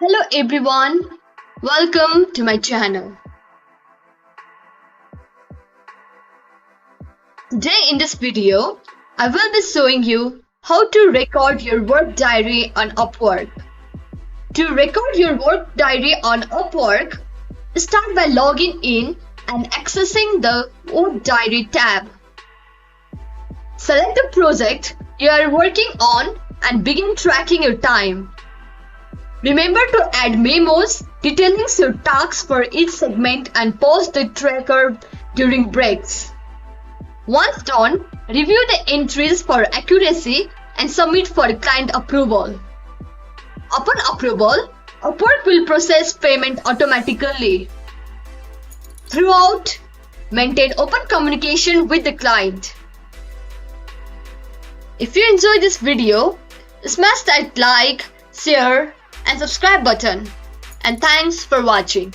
Hello everyone, welcome to my channel. Today in this video, I will be showing you how to record your work diary on Upwork. To record your work diary on Upwork, start by logging in and accessing the Work Diary tab. Select the project you are working on and begin tracking your time. Remember to add memos detailing your tasks for each segment and pause the tracker during breaks. Once done, review the entries for accuracy and submit for client approval. Upon approval, Upwork will process payment automatically. Throughout, maintain open communication with the client. If you enjoyed this video, smash that like, share, and subscribe button. And thanks for watching.